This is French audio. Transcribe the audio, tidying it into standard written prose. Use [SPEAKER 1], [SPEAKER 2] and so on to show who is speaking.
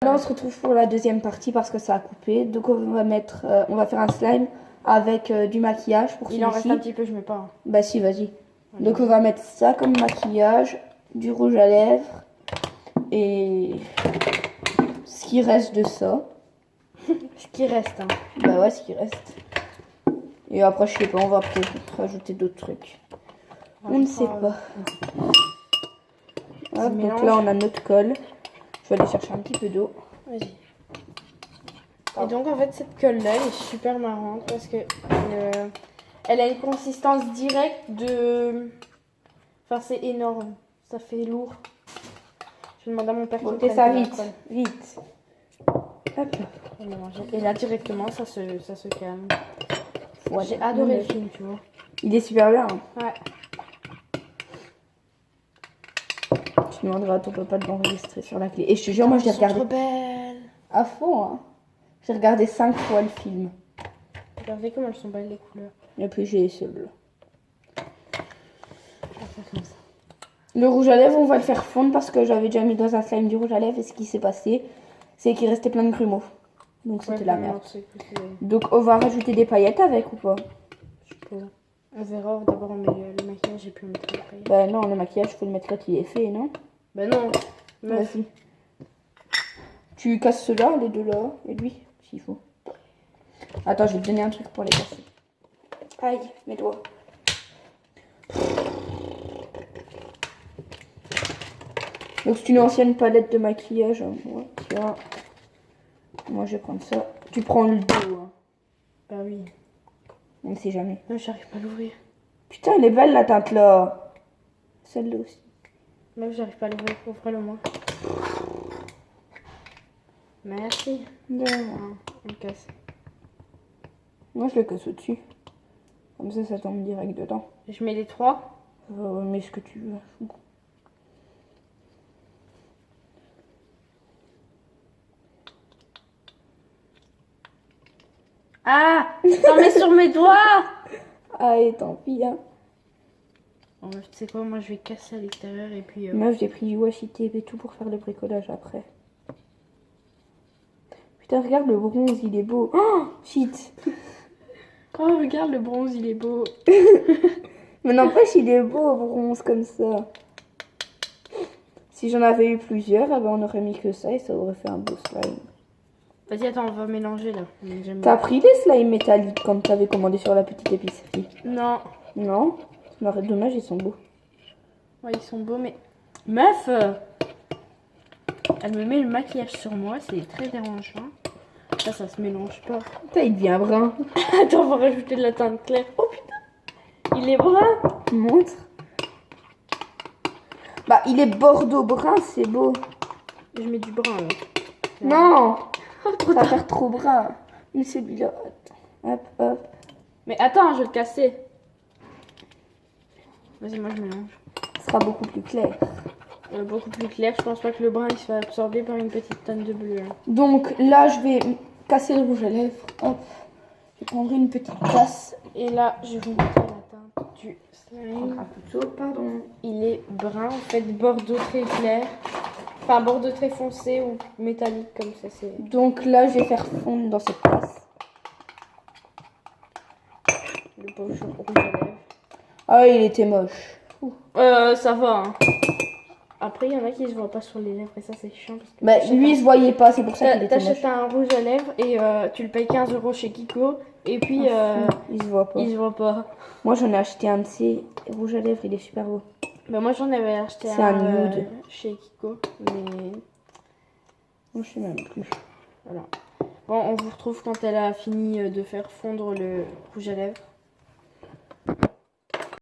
[SPEAKER 1] Là, on se retrouve pour la deuxième partie parce que ça a coupé. Donc, on va faire un slime avec du maquillage pour celui-ci.
[SPEAKER 2] Il en reste un petit peu, je mets pas. Hein.
[SPEAKER 1] Bah si, vas-y. Donc, on va mettre ça comme maquillage, du rouge à lèvres et ce qui reste de ça.
[SPEAKER 2] Ce qui reste. Hein.
[SPEAKER 1] Bah ouais, ce qui reste. Et après, je sais pas, on va peut-être rajouter d'autres trucs. On ne sait pas. Hop, donc là, on a notre colle. Je vais aller chercher un petit peu d'eau.
[SPEAKER 2] Vas-y. Et donc, en fait, cette colle-là, elle est super marrante parce que elle a une consistance directe de... Enfin, c'est énorme. Ça fait lourd. Je vais demander à mon père
[SPEAKER 1] qu'il ça vite. Vite. Hop.
[SPEAKER 2] Et là, directement, ça se calme. Ouais, j'ai adoré le film, tu vois.
[SPEAKER 1] Il est super bien. Hein.
[SPEAKER 2] Ouais.
[SPEAKER 1] Tu demanderas à ton papa de l'enregistrer sur la clé. Et je te jure, moi, je l'ai regardé.
[SPEAKER 2] Trop belle.
[SPEAKER 1] À fond, hein. J'ai regardé 5 fois le film.
[SPEAKER 2] Regardez comment elles sont belles les couleurs.
[SPEAKER 1] Et puis j'ai ce bleu.
[SPEAKER 2] Je vais faire comme ça.
[SPEAKER 1] Le rouge à lèvres, on va le faire fondre parce que j'avais déjà mis dans un slime du rouge à lèvres. Et ce qui s'est passé, c'est qu'il restait plein de grumeaux. Donc c'était la merde. Donc on va rajouter des paillettes avec ou pas?
[SPEAKER 2] Je peux. On verra. D'abord on met le maquillage et puis on mettra les paillettes.
[SPEAKER 1] Bah non, le maquillage, faut le mettre quand il est fait, non?
[SPEAKER 2] Bah non.
[SPEAKER 1] Vas-y. Tu casses ceux-là, les deux là, et lui, s'il faut. Attends, je vais te donner un truc pour les casser. Aïe, mes doigts. Donc c'est une ancienne palette de maquillage. Hein. Ouais, tiens. Moi je vais prendre ça. Tu prends le dos. Hein.
[SPEAKER 2] Bah oui.
[SPEAKER 1] On ne sait jamais.
[SPEAKER 2] Non, j'arrive pas à l'ouvrir.
[SPEAKER 1] Putain, elle est belle la teinte là. Celle-là aussi.
[SPEAKER 2] Même j'arrive pas à l'ouvrir. Ouvre-le moi. Merci.
[SPEAKER 1] Non.
[SPEAKER 2] On le casse.
[SPEAKER 1] Moi je le casse au-dessus. Comme ça tombe direct dedans.
[SPEAKER 2] Je mets les 3.
[SPEAKER 1] Mets ce que tu veux.
[SPEAKER 2] Ah, t'en mets sur mes doigts.
[SPEAKER 1] Allez, tant pis. Hein.
[SPEAKER 2] Bon, tu sais quoi, moi je vais casser à l'extérieur et puis...
[SPEAKER 1] Meuf, j'ai pris du washi tape et tout pour faire le bricolage après. Putain, regarde le bronze, il est beau. Oh, shit.
[SPEAKER 2] Oh, regarde le bronze, il est beau.
[SPEAKER 1] Mais n'empêche, il est beau au bronze comme ça. Si j'en avais eu plusieurs, eh ben, on aurait mis que ça et ça aurait fait un beau slime.
[SPEAKER 2] Vas-y, attends, on va mélanger là.
[SPEAKER 1] T'as pris les slimes métalliques quand t'avais commandé sur la petite épicerie?
[SPEAKER 2] Non.
[SPEAKER 1] Non? Dommage, ils sont beaux.
[SPEAKER 2] Ouais, ils sont beaux, mais... Meuf elle me met le maquillage sur moi, c'est très dérangeant. Ça se mélange pas.
[SPEAKER 1] Putain, il devient brun.
[SPEAKER 2] Attends, on va rajouter de la teinte claire. Oh putain, il est brun.
[SPEAKER 1] Montre. Bah, il est bordeaux brun, c'est beau.
[SPEAKER 2] Je mets du brun là.
[SPEAKER 1] Non.
[SPEAKER 2] Trop
[SPEAKER 1] ça va faire trop brun. Mais celui-là, hop, hop.
[SPEAKER 2] Mais attends, je vais le casser. Vas-y, moi je mélange.
[SPEAKER 1] Ce sera beaucoup plus clair.
[SPEAKER 2] Beaucoup plus clair. Je pense pas que le brun il se fait absorber par une petite teinte de bleu. Hein.
[SPEAKER 1] Donc là, je vais casser le rouge à lèvres. Hop. Je prendrai une petite tasse.
[SPEAKER 2] Et là, je vais mettre la teinte du slime.
[SPEAKER 1] Un peu de pardon.
[SPEAKER 2] Il est brun, en fait, bordeaux très clair. Enfin, bordeaux très foncé ou métallique comme ça. C'est.
[SPEAKER 1] Donc là, je vais faire fondre dans cette tasse.
[SPEAKER 2] Le beau rouge à lèvres.
[SPEAKER 1] Ah, il était moche.
[SPEAKER 2] Ça va. Hein. Après, il y en a qui se voient pas sur les lèvres et ça, c'est chiant. Parce que
[SPEAKER 1] bah, lui, il se voyait pas, c'est pour ça qu'il était moche.
[SPEAKER 2] T'achètes un rouge à lèvres et tu le payes 15 € chez Kiko. Et puis,
[SPEAKER 1] il se voit pas.
[SPEAKER 2] Il se voit pas.
[SPEAKER 1] Moi, j'en ai acheté un de ces rouges à lèvres, il est super beau.
[SPEAKER 2] Bah, moi, j'en avais acheté
[SPEAKER 1] un nude
[SPEAKER 2] chez Kiko. Mais.
[SPEAKER 1] Moi, je sais même plus.
[SPEAKER 2] Voilà. Bon, on vous retrouve quand elle a fini de faire fondre le rouge à lèvres.